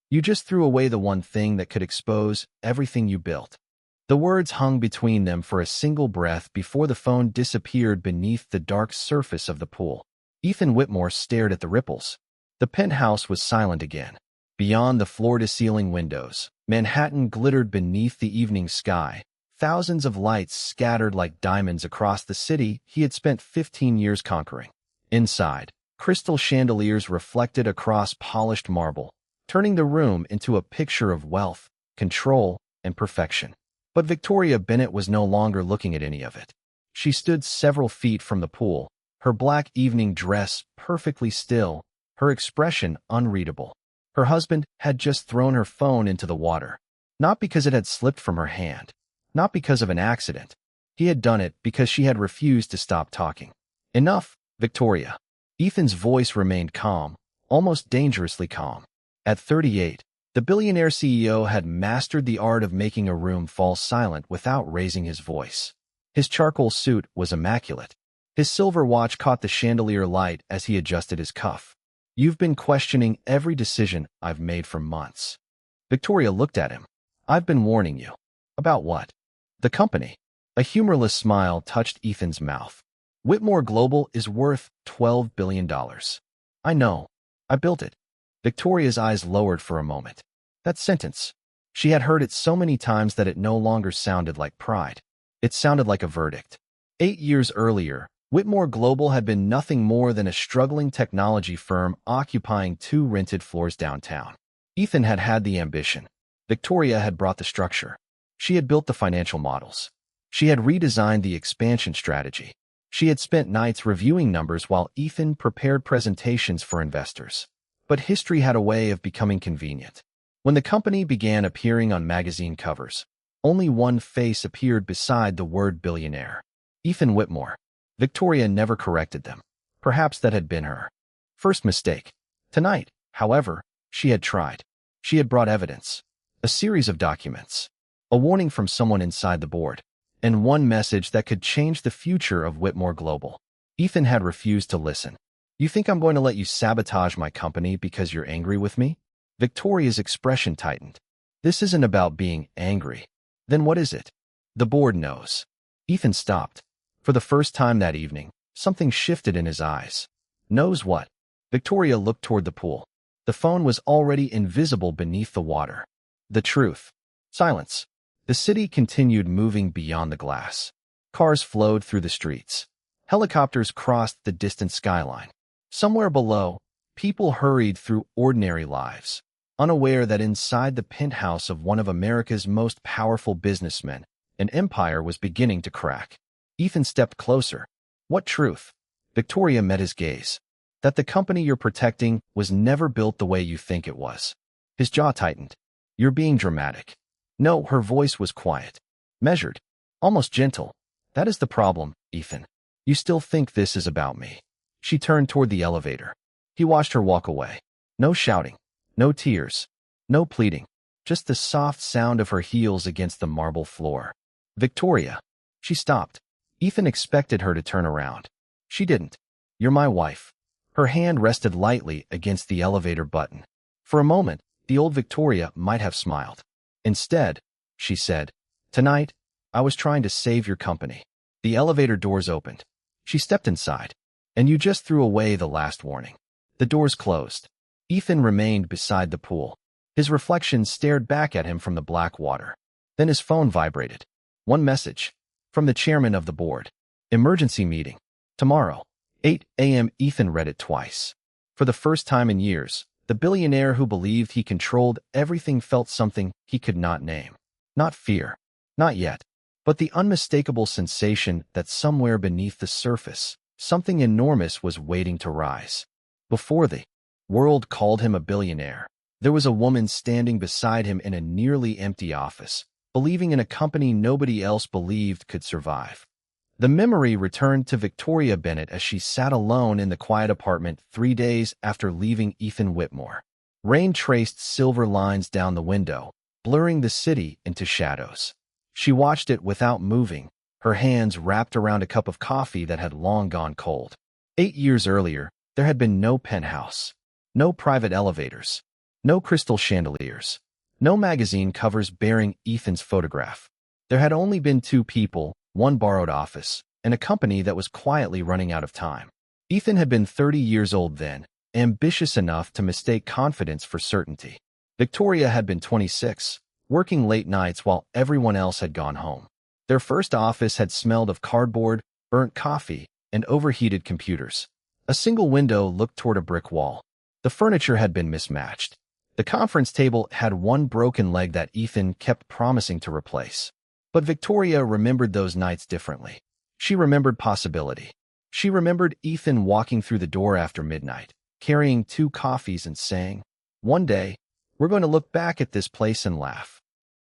You just threw away the one thing that could expose everything you built. The words hung between them for a single breath before the phone disappeared beneath the dark surface of the pool. Ethan Whitmore stared at the ripples. The penthouse was silent again. Beyond the floor-to-ceiling windows, Manhattan glittered beneath the evening sky. Thousands of lights scattered like diamonds across the city he had spent 15 years conquering. Inside, crystal chandeliers reflected across polished marble, turning the room into a picture of wealth, control, and perfection. But Victoria Bennett was no longer looking at any of it. She stood several feet from the pool, her black evening dress perfectly still, her expression unreadable. Her husband had just thrown her phone into the water, not because it had slipped from her hand, not because of an accident. He had done it because she had refused to stop talking. Enough, Victoria. Ethan's voice remained calm, almost dangerously calm. At 38, the billionaire CEO had mastered the art of making a room fall silent without raising his voice. His charcoal suit was immaculate. His silver watch caught the chandelier light as he adjusted his cuff. You've been questioning every decision I've made for months. Victoria looked at him. I've been warning you. About what? The company. A humorless smile touched Ethan's mouth. Whitmore Global is worth $12 billion. I know. I built it. Victoria's eyes lowered for a moment. That sentence. She had heard it so many times that it no longer sounded like pride. It sounded like a verdict. 8 years earlier, Whitmore Global had been nothing more than a struggling technology firm occupying 2 rented floors downtown. Ethan had had the ambition. Victoria had brought the structure. She had built the financial models. She had redesigned the expansion strategy. She had spent nights reviewing numbers while Ethan prepared presentations for investors. But history had a way of becoming convenient. When the company began appearing on magazine covers, only one face appeared beside the word billionaire. Ethan Whitmore. Victoria never corrected them. Perhaps that had been her first mistake. Tonight, however, she had tried. She had brought evidence. A series of documents. A warning from someone inside the board. And one message that could change the future of Whitmore Global. Ethan had refused to listen. You think I'm going to let you sabotage my company because you're angry with me? Victoria's expression tightened. This isn't about being angry. Then what is it? The board knows. Ethan stopped. For the first time that evening, something shifted in his eyes. Knows what? Victoria looked toward the pool. The phone was already invisible beneath the water. The truth. Silence. The city continued moving beyond the glass. Cars flowed through the streets. Helicopters crossed the distant skyline. Somewhere below, people hurried through ordinary lives, unaware that inside the penthouse of one of America's most powerful businessmen, an empire was beginning to crack. Ethan stepped closer. What truth? Victoria met his gaze. That the company you're protecting was never built the way you think it was. His jaw tightened. You're being dramatic. No, her voice was quiet, measured, almost gentle. That is the problem, Ethan. You still think this is about me. She turned toward the elevator. He watched her walk away. No shouting, no tears, no pleading, just the soft sound of her heels against the marble floor. Victoria. She stopped. Ethan expected her to turn around. She didn't. You're my wife. Her hand rested lightly against the elevator button. For a moment, the old Victoria might have smiled. Instead, she said, Tonight, I was trying to save your company. The elevator doors opened. She stepped inside. And you just threw away the last warning. The doors closed. Ethan remained beside the pool. His reflection stared back at him from the black water. Then his phone vibrated. One message. From the chairman of the board. Emergency meeting. Tomorrow. 8 a.m. Ethan read it twice. For the first time in years, the billionaire who believed he controlled everything felt something he could not name. Not fear. Not yet. But the unmistakable sensation that somewhere beneath the surface, something enormous was waiting to rise. Before the world called him a billionaire, there was a woman standing beside him in a nearly empty office, believing in a company nobody else believed could survive. The memory returned to Victoria Bennett as she sat alone in the quiet apartment 3 days after leaving Ethan Whitmore. Rain traced silver lines down the window, blurring the city into shadows. She watched it without moving, her hands wrapped around a cup of coffee that had long gone cold. 8 years earlier, there had been no penthouse, no private elevators, No crystal chandeliers. No magazine covers bearing Ethan's photograph. There had only been two people, one borrowed office, and a company that was quietly running out of time. Ethan had been 30 years old then, ambitious enough to mistake confidence for certainty. Victoria had been 26, working late nights while everyone else had gone home. Their first office had smelled of cardboard, burnt coffee, and overheated computers. A single window looked toward a brick wall. The furniture had been mismatched. The conference table had one broken leg that Ethan kept promising to replace. But Victoria remembered those nights differently. She remembered possibility. She remembered Ethan walking through the door after midnight, carrying 2 coffees and saying, "One day, we're going to look back at this place and laugh."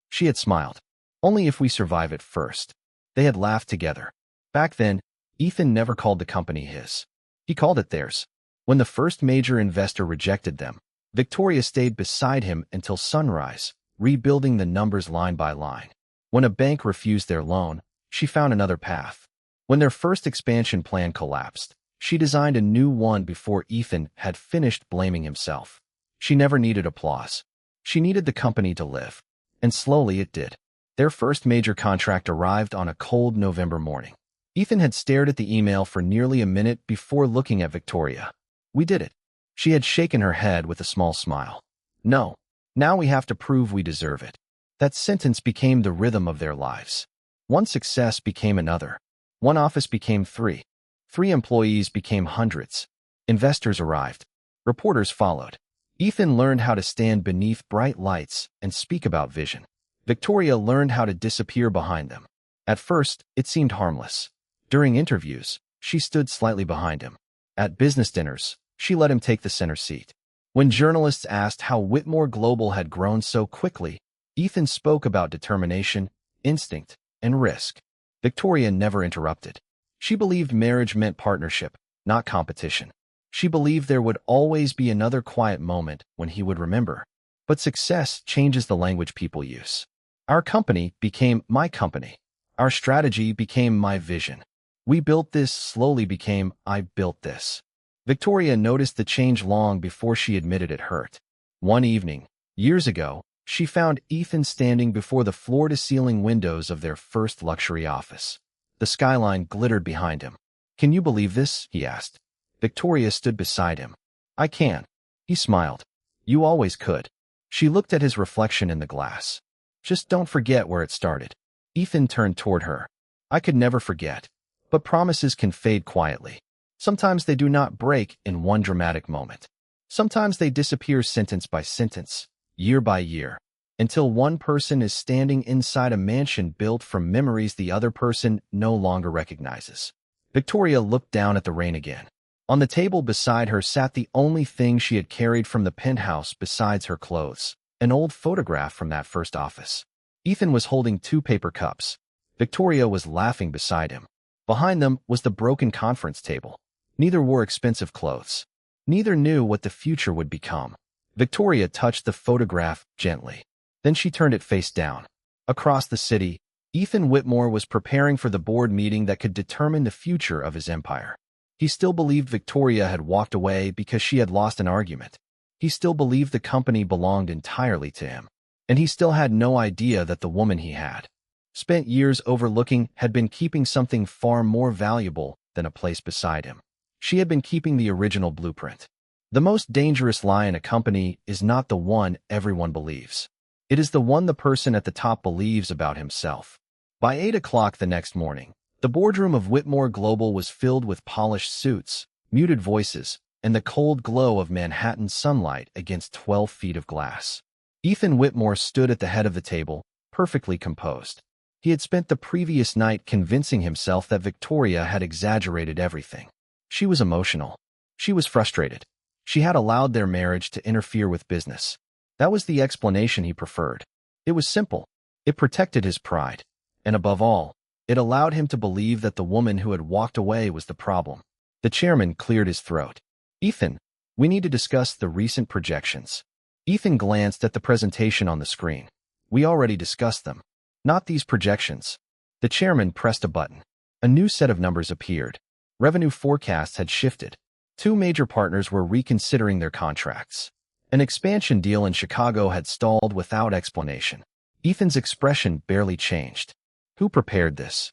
She had smiled. "Only if we survive it first." They had laughed together. Back then, Ethan never called the company his. He called it theirs. When the first major investor rejected them, Victoria stayed beside him until sunrise, rebuilding the numbers line by line. When a bank refused their loan, she found another path. When their first expansion plan collapsed, she designed a new one before Ethan had finished blaming himself. She never needed applause. She needed the company to live. And slowly it did. Their first major contract arrived on a cold November morning. Ethan had stared at the email for nearly a minute before looking at Victoria. "We did it." She had shaken her head with a small smile. "No. Now we have to prove we deserve it." That sentence became the rhythm of their lives. One success became another. One office became 3. 3 employees became hundreds. Investors arrived. Reporters followed. Ethan learned how to stand beneath bright lights and speak about vision. Victoria learned how to disappear behind them. At first, it seemed harmless. During interviews, she stood slightly behind him. At business dinners, she let him take the center seat. When journalists asked how Whitmore Global had grown so quickly, Ethan spoke about determination, instinct, and risk. Victoria never interrupted. She believed marriage meant partnership, not competition. She believed there would always be another quiet moment when he would remember. But success changes the language people use. Our company became my company. Our strategy became my vision. We built this slowly became I built this. Victoria noticed the change long before she admitted it hurt. One evening, years ago, she found Ethan standing before the floor-to-ceiling windows of their first luxury office. The skyline glittered behind him. "Can you believe this?" he asked. Victoria stood beside him. "I can." He smiled. "You always could." She looked at his reflection in the glass. "Just don't forget where it started." Ethan turned toward her. "I could never forget. But promises can fade quietly. Sometimes they do not break in one dramatic moment. Sometimes they disappear sentence by sentence, year by year, until one person is standing inside a mansion built from memories the other person no longer recognizes." Victoria looked down at the rain again. On the table beside her sat the only thing she had carried from the penthouse besides her clothes, an old photograph from that first office. Ethan was holding 2 paper cups. Victoria was laughing beside him. Behind them was the broken conference table. Neither wore expensive clothes. Neither knew what the future would become. Victoria touched the photograph gently. Then she turned it face down. Across the city, Ethan Whitmore was preparing for the board meeting that could determine the future of his empire. He still believed Victoria had walked away because she had lost an argument. He still believed the company belonged entirely to him. And he still had no idea that the woman he had spent years overlooking had been keeping something far more valuable than a place beside him. She had been keeping the original blueprint. The most dangerous lie in a company is not the one everyone believes. It is the one the person at the top believes about himself. By 8 o'clock the next morning, the boardroom of Whitmore Global was filled with polished suits, muted voices, and the cold glow of Manhattan sunlight against 12 feet of glass. Ethan Whitmore stood at the head of the table, perfectly composed. He had spent the previous night convincing himself that Victoria had exaggerated everything. She was emotional. She was frustrated. She had allowed their marriage to interfere with business. That was the explanation he preferred. It was simple. It protected his pride. And above all, it allowed him to believe that the woman who had walked away was the problem. The chairman cleared his throat. "Ethan, we need to discuss the recent projections." Ethan glanced at the presentation on the screen. "We already discussed them. Not these projections." The chairman pressed a button. A new set of numbers appeared. Revenue forecasts had shifted. 2 major partners were reconsidering their contracts. An expansion deal in Chicago had stalled without explanation. Ethan's expression barely changed. Who prepared this?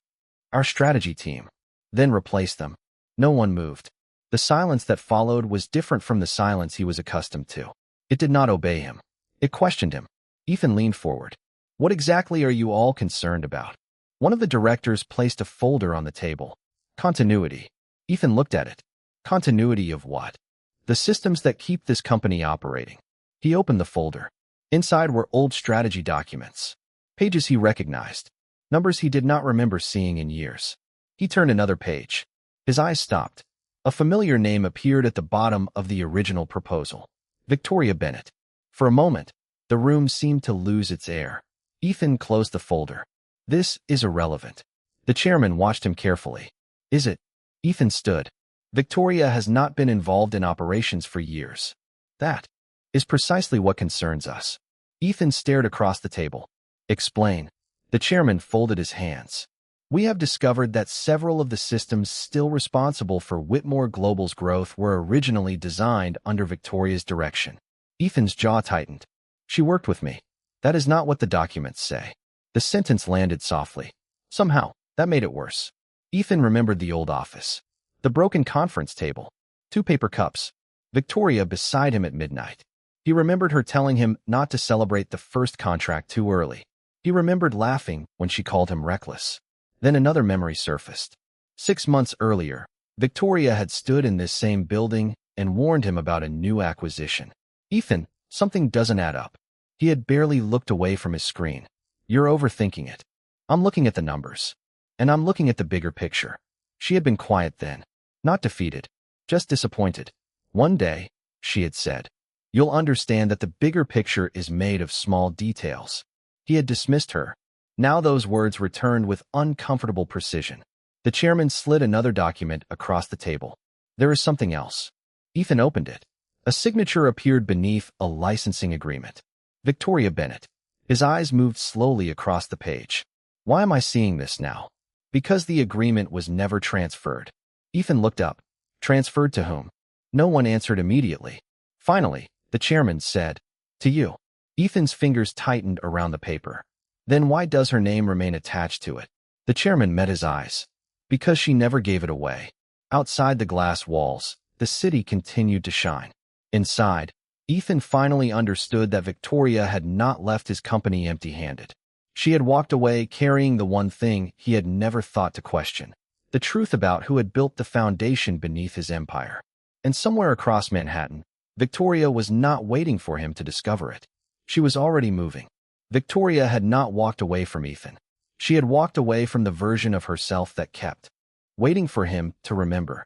Our strategy team. Then replaced them. No one moved. The silence that followed was different from the silence he was accustomed to. It did not obey him. It questioned him. Ethan leaned forward. What exactly are you all concerned about? One of the directors placed a folder on the table. Continuity. Ethan looked at it. Continuity of what? The systems that keep this company operating. He opened the folder. Inside were old strategy documents. Pages he recognized. Numbers he did not remember seeing in years. He turned another page. His eyes stopped. A familiar name appeared at the bottom of the original proposal. Victoria Bennett. For a moment, the room seemed to lose its air. Ethan closed the folder. This is irrelevant. The chairman watched him carefully. Is it? Ethan stood. Victoria has not been involved in operations for years. That is precisely what concerns us. Ethan stared across the table. Explain. The chairman folded his hands. We have discovered that several of the systems still responsible for Whitmore Global's growth were originally designed under Victoria's direction. Ethan's jaw tightened. She worked with me. That is not what the documents say. The sentence landed softly. Somehow, that made it worse. Ethan remembered the old office. The broken conference table. 2 paper cups. Victoria beside him at midnight. He remembered her telling him not to celebrate the first contract too early. He remembered laughing when she called him reckless. Then another memory surfaced. 6 months earlier, Victoria had stood in this same building and warned him about a new acquisition. Ethan, something doesn't add up. He had barely looked away from his screen. You're overthinking it. I'm looking at the numbers. And I'm looking at the bigger picture. She had been quiet then. Not defeated. Just disappointed. One day, she had said, you'll understand that the bigger picture is made of small details. He had dismissed her. Now those words returned with uncomfortable precision. The chairman slid another document across the table. There is something else. Ethan opened it. A signature appeared beneath a licensing agreement. Victoria Bennett. His eyes moved slowly across the page. Why am I seeing this now? Because the agreement was never transferred. Ethan looked up. Transferred to whom? No one answered immediately. Finally, the chairman said, to you. Ethan's fingers tightened around the paper. Then why does her name remain attached to it? The chairman met his eyes. Because she never gave it away. Outside the glass walls, the city continued to shine. Inside, Ethan finally understood that Victoria had not left his company empty-handed. She had walked away carrying the one thing he had never thought to question. The truth about who had built the foundation beneath his empire. And somewhere across Manhattan, Victoria was not waiting for him to discover it. She was already moving. Victoria had not walked away from Ethan. She had walked away from the version of herself that kept waiting for him to remember.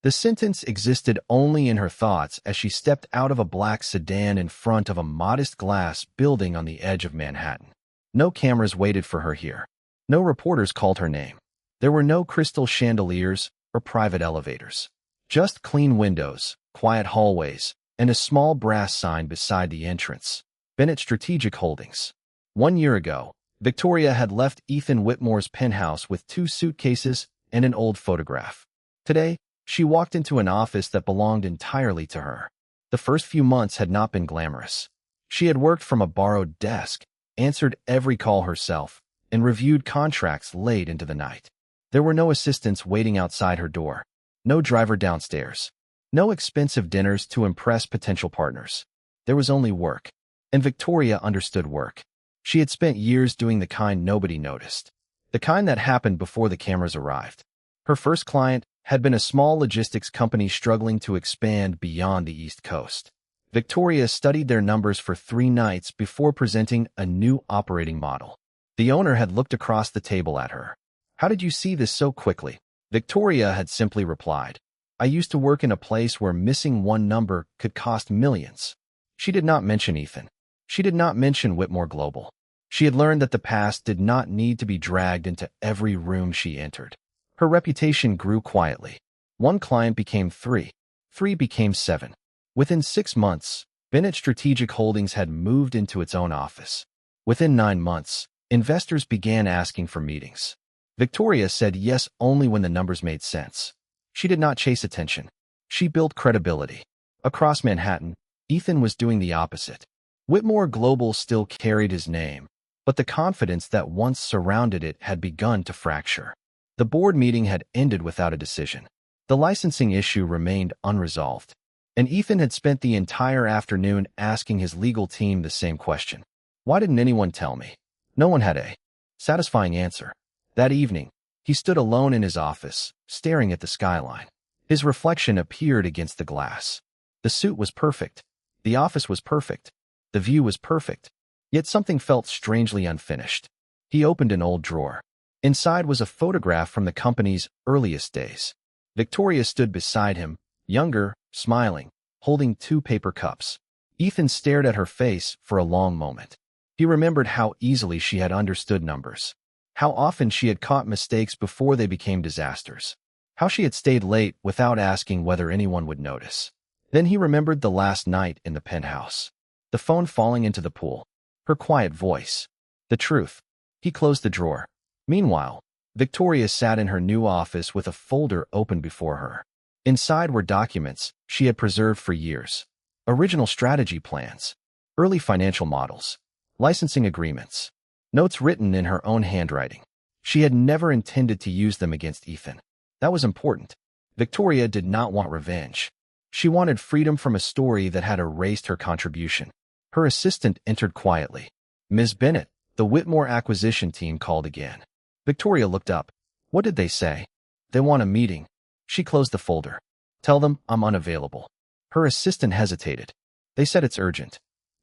The sentence existed only in her thoughts as she stepped out of a black sedan in front of a modest glass building on the edge of Manhattan. No cameras waited for her here. No reporters called her name. There were no crystal chandeliers or private elevators. Just clean windows, quiet hallways, and a small brass sign beside the entrance. Bennett Strategic Holdings. 1 year ago, Victoria had left Ethan Whitmore's penthouse with 2 suitcases and an old photograph. Today, she walked into an office that belonged entirely to her. The first few months had not been glamorous. She had worked from a borrowed desk, answered every call herself, and reviewed contracts late into the night. There were no assistants waiting outside her door, no driver downstairs, no expensive dinners to impress potential partners. There was only work. And Victoria understood work. She had spent years doing the kind nobody noticed, the kind that happened before the cameras arrived. Her first client had been a small logistics company struggling to expand beyond the East Coast. Victoria studied their numbers for 3 nights before presenting a new operating model. The owner had looked across the table at her. How did you see this so quickly? Victoria had simply replied, I used to work in a place where missing one number could cost millions. She did not mention Ethan. She did not mention Whitmore Global. She had learned that the past did not need to be dragged into every room she entered. Her reputation grew quietly. 1 client became 3. 3 became 7. Within 6 months, Bennett Strategic Holdings had moved into its own office. Within 9 months, investors began asking for meetings. Victoria said yes only when the numbers made sense. She did not chase attention. She built credibility. Across Manhattan, Ethan was doing the opposite. Whitmore Global still carried his name, but the confidence that once surrounded it had begun to fracture. The board meeting had ended without a decision. The licensing issue remained unresolved, and Ethan had spent the entire afternoon asking his legal team the same question. Why didn't anyone tell me? No one had a satisfying answer. That evening, he stood alone in his office, staring at the skyline. His reflection appeared against the glass. The suit was perfect. The office was perfect. The view was perfect. Yet something felt strangely unfinished. He opened an old drawer. Inside was a photograph from the company's earliest days. Victoria stood beside him, younger, smiling, holding 2 paper cups. Ethan stared at her face for a long moment. He remembered how easily she had understood numbers, how often she had caught mistakes before they became disasters, how she had stayed late without asking whether anyone would notice. Then he remembered the last night in the penthouse, the phone falling into the pool, her quiet voice, the truth. He closed the drawer. Meanwhile, Victoria sat in her new office with a folder open before her. Inside were documents she had preserved for years, original strategy plans, early financial models, licensing agreements, notes written in her own handwriting. She had never intended to use them against Ethan. That was important. Victoria did not want revenge. She wanted freedom from a story that had erased her contribution. Her assistant entered quietly. Ms. Bennett, the Whitmore acquisition team called again. Victoria looked up. What did they say? They want a meeting. She closed the folder. Tell them I'm unavailable. Her assistant hesitated. They said it's urgent.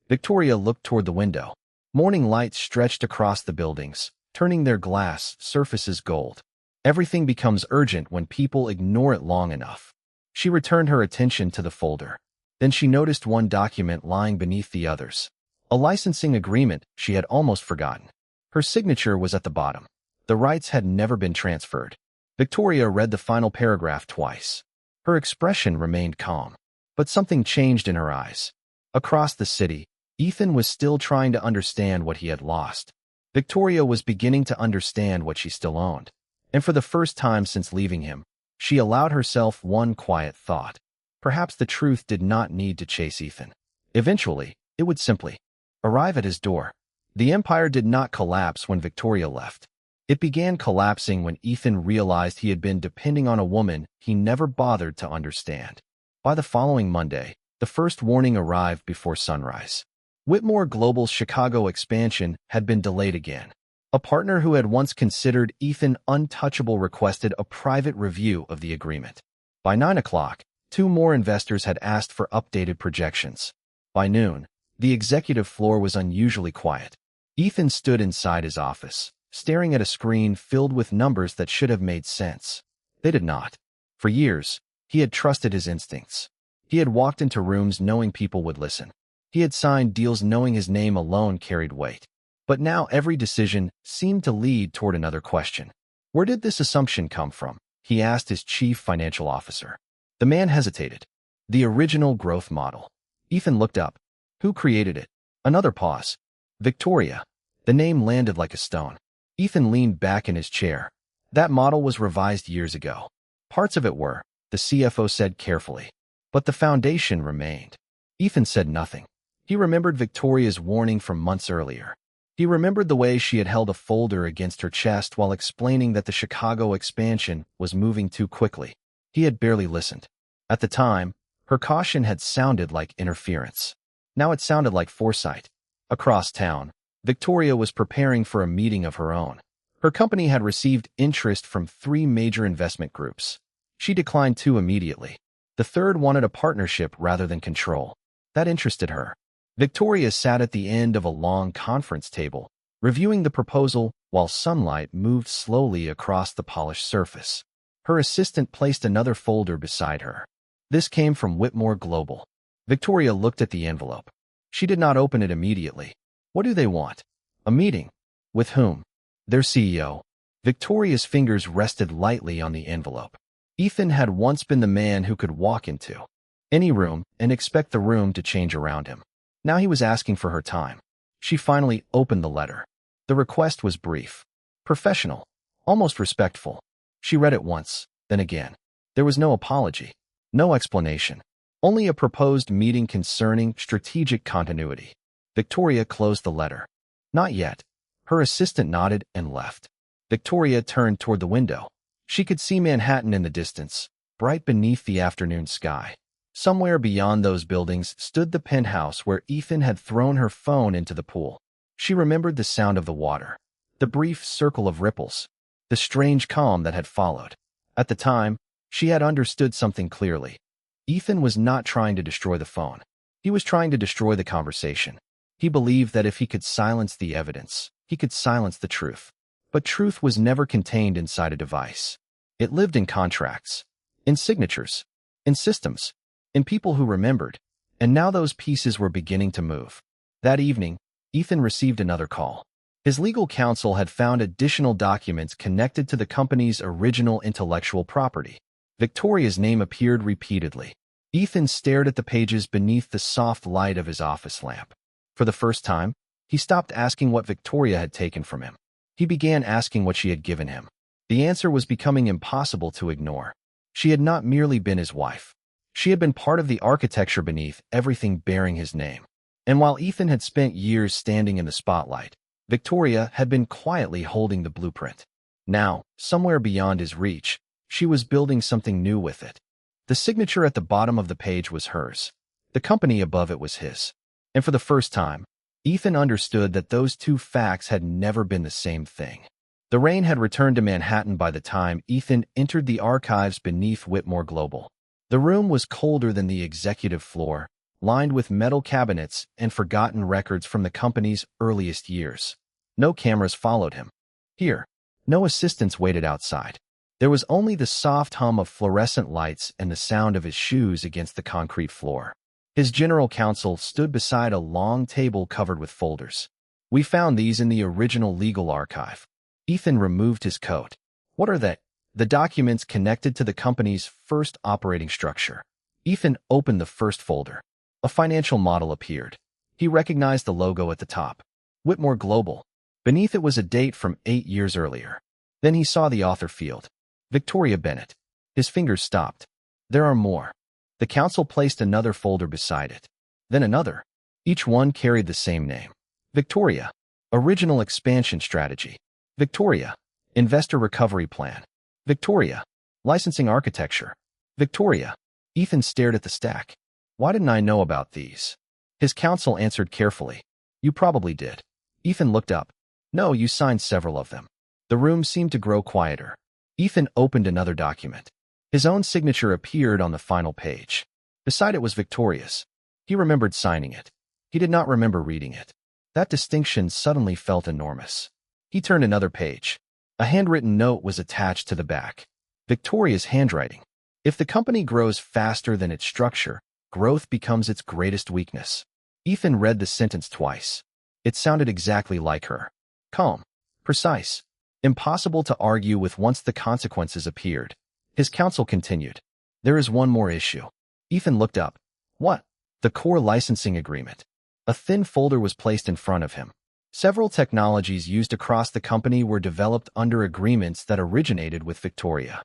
Victoria looked toward the window. Morning light stretched across the buildings, turning their glass surfaces gold. Everything becomes urgent when people ignore it long enough. She returned her attention to the folder. Then she noticed one document lying beneath the others. A licensing agreement she had almost forgotten. Her signature was at the bottom. The rights had never been transferred. Victoria read the final paragraph twice. Her expression remained calm, but something changed in her eyes. Across the city, Ethan was still trying to understand what he had lost. Victoria was beginning to understand what she still owned. And for the first time since leaving him, she allowed herself one quiet thought. Perhaps the truth did not need to chase Ethan. Eventually, it would simply arrive at his door. The empire did not collapse when Victoria left. It began collapsing when Ethan realized he had been depending on a woman he never bothered to understand. By the following Monday, the first warning arrived before sunrise. Whitmore Global's Chicago expansion had been delayed again. A partner who had once considered Ethan untouchable requested a private review of the agreement. By 9 o'clock, 2 more investors had asked for updated projections. By noon, the executive floor was unusually quiet. Ethan stood inside his office, staring at a screen filled with numbers that should have made sense. They did not. For years, he had trusted his instincts. He had walked into rooms knowing people would listen. He had signed deals knowing his name alone carried weight. But now every decision seemed to lead toward another question. Where did this assumption come from? He asked his chief financial officer. The man hesitated. The original growth model. Ethan looked up. Who created it? Another pause. Victoria. The name landed like a stone. Ethan leaned back in his chair. That model was revised years ago. Parts of it were, the CFO said carefully. But the foundation remained. Ethan said nothing. He remembered Victoria's warning from months earlier. He remembered the way she had held a folder against her chest while explaining that the Chicago expansion was moving too quickly. He had barely listened. At the time, her caution had sounded like interference. Now it sounded like foresight. Across town, Victoria was preparing for a meeting of her own. Her company had received interest from 3 major investment groups. She declined 2 immediately. The third wanted a partnership rather than control. That interested her. Victoria sat at the end of a long conference table, reviewing the proposal while sunlight moved slowly across the polished surface. Her assistant placed another folder beside her. This came from Whitmore Global. Victoria looked at the envelope. She did not open it immediately. What do they want? A meeting. With whom? Their CEO. Victoria's fingers rested lightly on the envelope. Ethan had once been the man who could walk into any room and expect the room to change around him. Now he was asking for her time. She finally opened the letter. The request was brief, professional, almost respectful. She read it once, then again. There was no apology, no explanation. Only a proposed meeting concerning strategic continuity. Victoria closed the letter. Not yet. Her assistant nodded and left. Victoria turned toward the window. She could see Manhattan in the distance, bright beneath the afternoon sky. Somewhere beyond those buildings stood the penthouse where Ethan had thrown her phone into the pool. She remembered the sound of the water, the brief circle of ripples, the strange calm that had followed. At the time, she had understood something clearly. Ethan was not trying to destroy the phone. He was trying to destroy the conversation. He believed that if he could silence the evidence, he could silence the truth. But truth was never contained inside a device. It lived in contracts, in signatures, in systems, in people who remembered, and now those pieces were beginning to move. That evening, Ethan received another call. His legal counsel had found additional documents connected to the company's original intellectual property. Victoria's name appeared repeatedly. Ethan stared at the pages beneath the soft light of his office lamp. For the first time, he stopped asking what Victoria had taken from him. He began asking what she had given him. The answer was becoming impossible to ignore. She had not merely been his wife. She had been part of the architecture beneath everything bearing his name. And while Ethan had spent years standing in the spotlight, Victoria had been quietly holding the blueprint. Now, somewhere beyond his reach, she was building something new with it. The signature at the bottom of the page was hers. The company above it was his. And for the first time, Ethan understood that those two facts had never been the same thing. The rain had returned to Manhattan by the time Ethan entered the archives beneath Whitmore Global. The room was colder than the executive floor, lined with metal cabinets and forgotten records from the company's earliest years. No cameras followed him. Here, no assistants waited outside. There was only the soft hum of fluorescent lights and the sound of his shoes against the concrete floor. His general counsel stood beside a long table covered with folders. "We found these in the original legal archive." Ethan removed his coat. "What are they?" "The documents connected to the company's first operating structure." Ethan opened the first folder. A financial model appeared. He recognized the logo at the top. Whitmore Global. Beneath it was a date from 8 years earlier. Then he saw the author field. Victoria Bennett. His fingers stopped. "There are more." The counsel placed another folder beside it. Then another. Each one carried the same name. Victoria. Original expansion strategy. Victoria. Investor recovery plan. Victoria. Licensing architecture. Victoria. Ethan stared at the stack. "Why didn't I know about these?" His counsel answered carefully. "You probably did." Ethan looked up. "No, you signed several of them." The room seemed to grow quieter. Ethan opened another document. His own signature appeared on the final page. Beside it was Victoria's. He remembered signing it. He did not remember reading it. That distinction suddenly felt enormous. He turned another page. A handwritten note was attached to the back. Victoria's handwriting. "If the company grows faster than its structure, growth becomes its greatest weakness." Ethan read the sentence twice. It sounded exactly like her. Calm. Precise. Impossible to argue with once the consequences appeared. His counsel continued. "There is one more issue." Ethan looked up. "What?" "The core licensing agreement." A thin folder was placed in front of him. Several technologies used across the company were developed under agreements that originated with Victoria.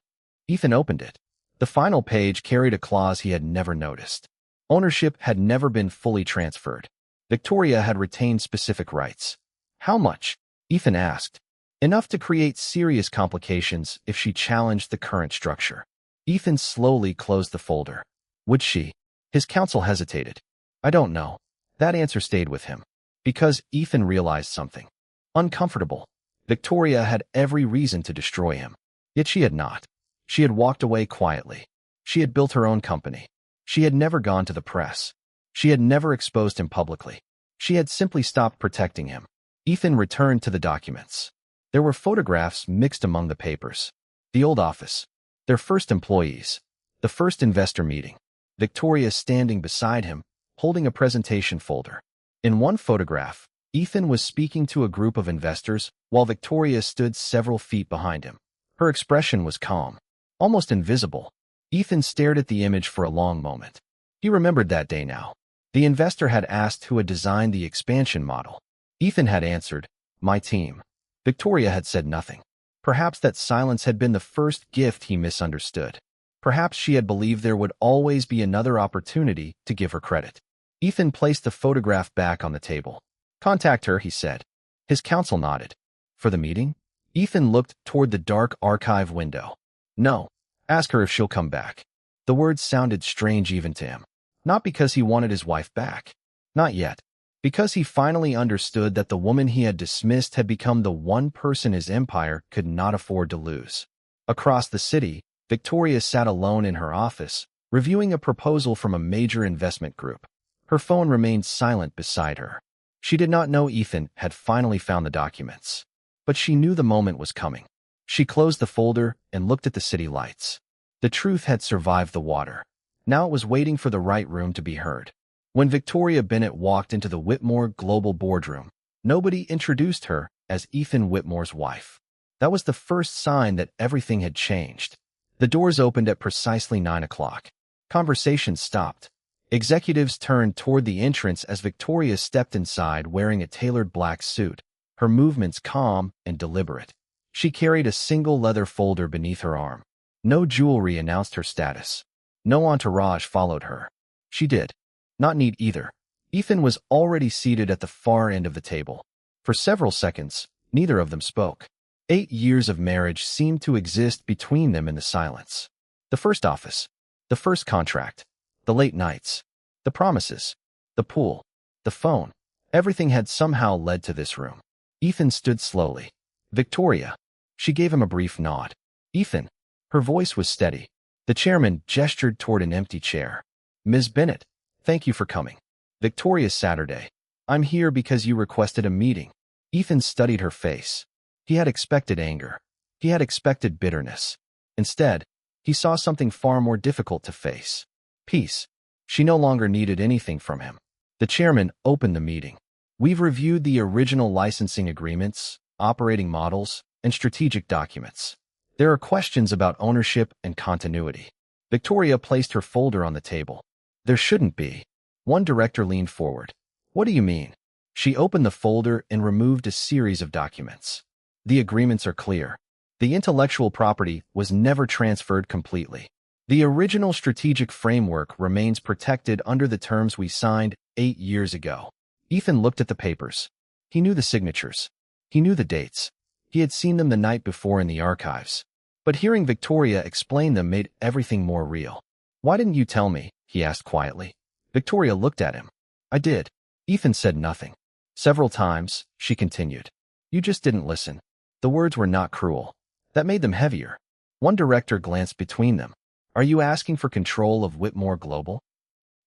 Ethan opened it. The final page carried a clause he had never noticed. Ownership had never been fully transferred. Victoria had retained specific rights. "How much?" Ethan asked. "Enough to create serious complications if she challenged the current structure." Ethan slowly closed the folder. "Would she?" His counsel hesitated. "I don't know." That answer stayed with him. Because Ethan realized something. Uncomfortable. Victoria had every reason to destroy him. Yet she had not. She had walked away quietly. She had built her own company. She had never gone to the press. She had never exposed him publicly. She had simply stopped protecting him. Ethan returned to the documents. There were photographs mixed among the papers. The old office. Their first employees. The first investor meeting. Victoria standing beside him, holding a presentation folder. In one photograph, Ethan was speaking to a group of investors while Victoria stood several feet behind him. Her expression was calm, almost invisible. Ethan stared at the image for a long moment. He remembered that day now. The investor had asked who had designed the expansion model. Ethan had answered, "My team." Victoria had said nothing. Perhaps that silence had been the first gift he misunderstood. Perhaps she had believed there would always be another opportunity to give her credit. Ethan placed the photograph back on the table. "Contact her," he said. His counsel nodded. "For the meeting?" Ethan looked toward the dark archive window. "No. Ask her if she'll come back." The words sounded strange even to him. Not because he wanted his wife back. Not yet. Because he finally understood that the woman he had dismissed had become the one person his empire could not afford to lose. Across the city, Victoria sat alone in her office, reviewing a proposal from a major investment group. Her phone remained silent beside her. She did not know Ethan had finally found the documents. But she knew the moment was coming. She closed the folder and looked at the city lights. The truth had survived the water. Now it was waiting for the right room to be heard. When Victoria Bennett walked into the Whitmore Global boardroom, nobody introduced her as Ethan Whitmore's wife. That was the first sign that everything had changed. The doors opened at precisely 9 o'clock. Conversation stopped. Executives turned toward the entrance as Victoria stepped inside wearing a tailored black suit, her movements calm and deliberate. She carried a single leather folder beneath her arm. No jewelry announced her status. No entourage followed her. She did not need either. Ethan was already seated at the far end of the table. For several seconds, neither of them spoke. 8 years of marriage seemed to exist between them in the silence. The first office, the first contract, the late nights, the promises, the pool, the phone. Everything had somehow led to this room. Ethan stood slowly. "Victoria." She gave him a brief nod. "Ethan." Her voice was steady. The chairman gestured toward an empty chair. "Ms. Bennett, thank you for coming." "Victoria Saturday. I'm here because you requested a meeting." Ethan studied her face. He had expected anger. He had expected bitterness. Instead, he saw something far more difficult to face. Peace. She no longer needed anything from him. The chairman opened the meeting. "We've reviewed the original licensing agreements, operating models, and strategic documents. There are questions about ownership and continuity." Victoria placed her folder on the table. "There shouldn't be." One director leaned forward. "What do you mean?" She opened the folder and removed a series of documents. "The agreements are clear. The intellectual property was never transferred completely. The original strategic framework remains protected under the terms we signed 8 years ago." Ethan looked at the papers. He knew the signatures. He knew the dates. He had seen them the night before in the archives. But hearing Victoria explain them made everything more real. "Why didn't you tell me?" he asked quietly. Victoria looked at him. "I did." Ethan said nothing. "Several times," she continued. "You just didn't listen." The words were not cruel. That made them heavier. One director glanced between them. "Are you asking for control of Whitmore Global?"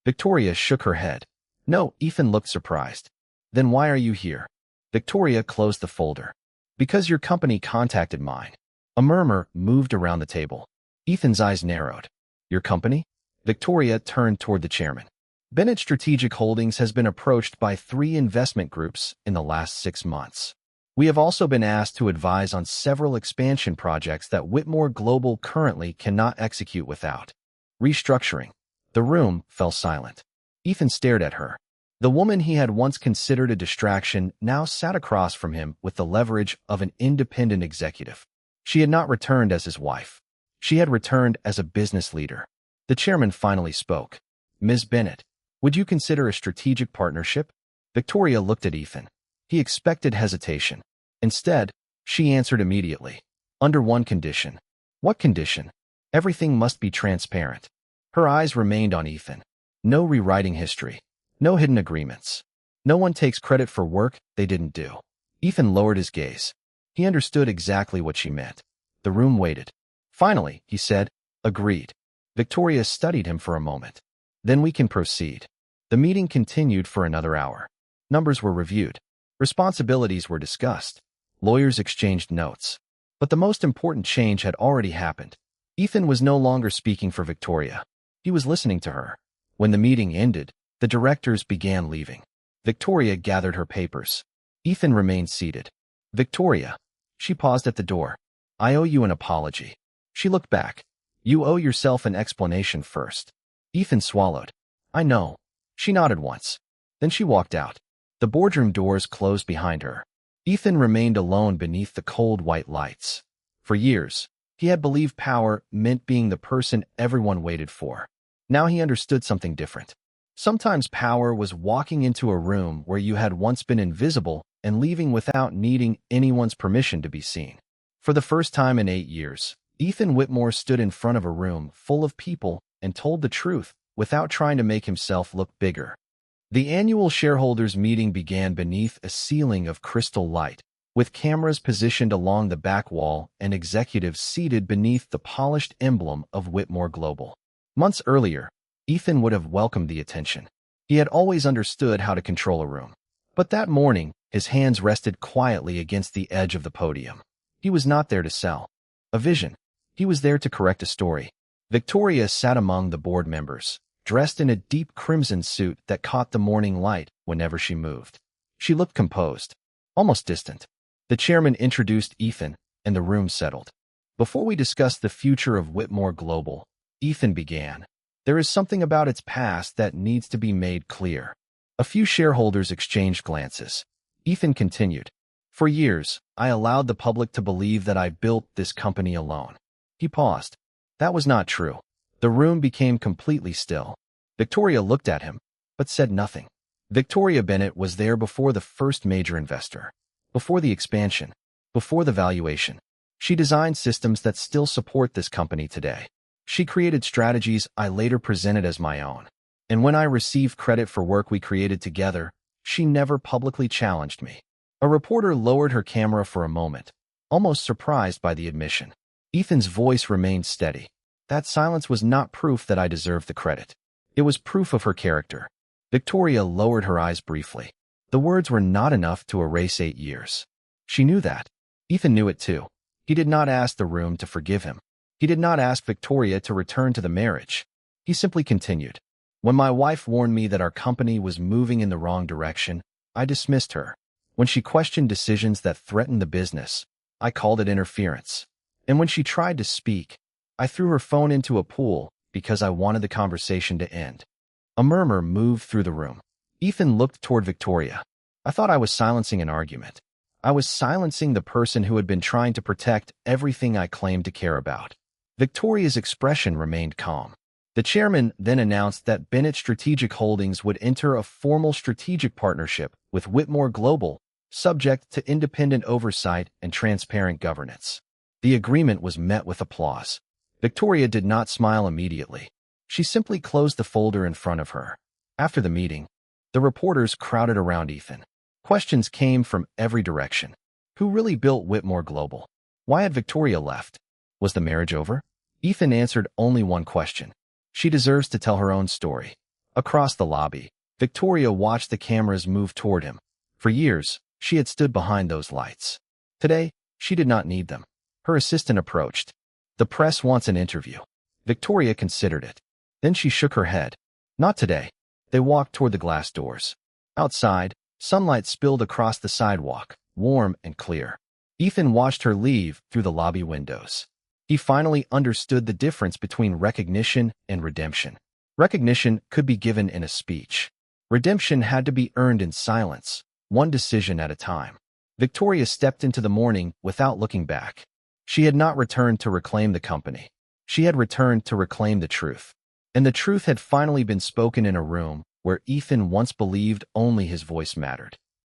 Victoria shook her head. "No." Ethan looked surprised. "Then why are you here?" Victoria closed the folder. "Because your company contacted mine." A murmur moved around the table. Ethan's eyes narrowed. "Your company?" Victoria turned toward the chairman. "Bennett Strategic Holdings has been approached by 3 investment groups in the last 6 months. We have also been asked to advise on several expansion projects that Whitmore Global currently cannot execute without restructuring." The room fell silent. Ethan stared at her. The woman he had once considered a distraction now sat across from him with the leverage of an independent executive. She had not returned as his wife. She had returned as a business leader. The chairman finally spoke. "Ms. Bennett, would you consider a strategic partnership?" Victoria looked at Ethan. He expected hesitation. Instead, she answered immediately. "Under one condition." "What condition?" "Everything must be transparent." Her eyes remained on Ethan. No rewriting history. No hidden agreements. No one takes credit for work they didn't do. Ethan lowered his gaze. He understood exactly what she meant. The room waited. Finally, he said, "Agreed." Victoria studied him for a moment. "Then we can proceed." The meeting continued for another hour. Numbers were reviewed. Responsibilities were discussed. Lawyers exchanged notes. But the most important change had already happened. Ethan was no longer speaking for Victoria. He was listening to her. When the meeting ended, the directors began leaving. Victoria gathered her papers. Ethan remained seated. "Victoria." She paused at the door. "I owe you an apology." She looked back. "You owe yourself an explanation first." Ethan swallowed. "I know." She nodded once. Then she walked out. The boardroom doors closed behind her. Ethan remained alone beneath the cold white lights. For years, He had believed power meant being the person everyone waited for. Now he understood something different. Sometimes power was walking into a room where you had once been invisible and leaving without needing anyone's permission to be seen. For the first time in 8 years, Ethan Whitmore stood in front of a room full of people and told the truth without trying to make himself look bigger. The annual shareholders meeting began beneath a ceiling of crystal light, with cameras positioned along the back wall and executives seated beneath the polished emblem of Whitmore Global. Months earlier, Ethan would have welcomed the attention. He had always understood how to control a room. But that morning, his hands rested quietly against the edge of the podium. He was not there to sell a vision. He was there to correct a story. Victoria sat among the board members, dressed in a deep crimson suit that caught the morning light whenever she moved. She looked composed, almost distant. The chairman introduced Ethan, and the room settled. Before we discuss the future of Whitmore Global, Ethan began. There is something about its past that needs to be made clear. A few shareholders exchanged glances. Ethan continued. For years, I allowed the public to believe that I built this company alone. He paused. That was not true. The room became completely still. Victoria looked at him, but said nothing. Victoria Bennett was there before the first major investor, before the expansion, before the valuation. She designed systems that still support this company today. She created strategies I later presented as my own. And when I received credit for work we created together, she never publicly challenged me. A reporter lowered her camera for a moment, almost surprised by the admission. Ethan's voice remained steady. That silence was not proof that I deserved the credit. It was proof of her character. Victoria lowered her eyes briefly. The words were not enough to erase 8 years. She knew that. Ethan knew it too. He did not ask the room to forgive him. He did not ask Victoria to return to the marriage. He simply continued. When my wife warned me that our company was moving in the wrong direction, I dismissed her. When she questioned decisions that threatened the business, I called it interference. And when she tried to speak, I threw her phone into a pool because I wanted the conversation to end. A murmur moved through the room. Ethan looked toward Victoria. I thought I was silencing an argument. I was silencing the person who had been trying to protect everything I claimed to care about. Victoria's expression remained calm. The chairman then announced that Bennett Strategic Holdings would enter a formal strategic partnership with Whitmore Global, subject to independent oversight and transparent governance. The agreement was met with applause. Victoria did not smile immediately. She simply closed the folder in front of her. After the meeting, the reporters crowded around Ethan. Questions came from every direction. Who really built Whitmore Global? Why had Victoria left? Was the marriage over? Ethan answered only one question. She deserves to tell her own story. Across the lobby, Victoria watched the cameras move toward him. For years, she had stood behind those lights. Today, she did not need them. Her assistant approached. The press wants an interview. Victoria considered it. Then she shook her head. Not today. They walked toward the glass doors. Outside, sunlight spilled across the sidewalk, warm and clear. Ethan watched her leave through the lobby windows. He finally understood the difference between recognition and redemption. Recognition could be given in a speech. Redemption had to be earned in silence, one decision at a time. Victoria stepped into the morning without looking back. She had not returned to reclaim the company. She had returned to reclaim the truth. And the truth had finally been spoken in a room where Ethan once believed only his voice mattered.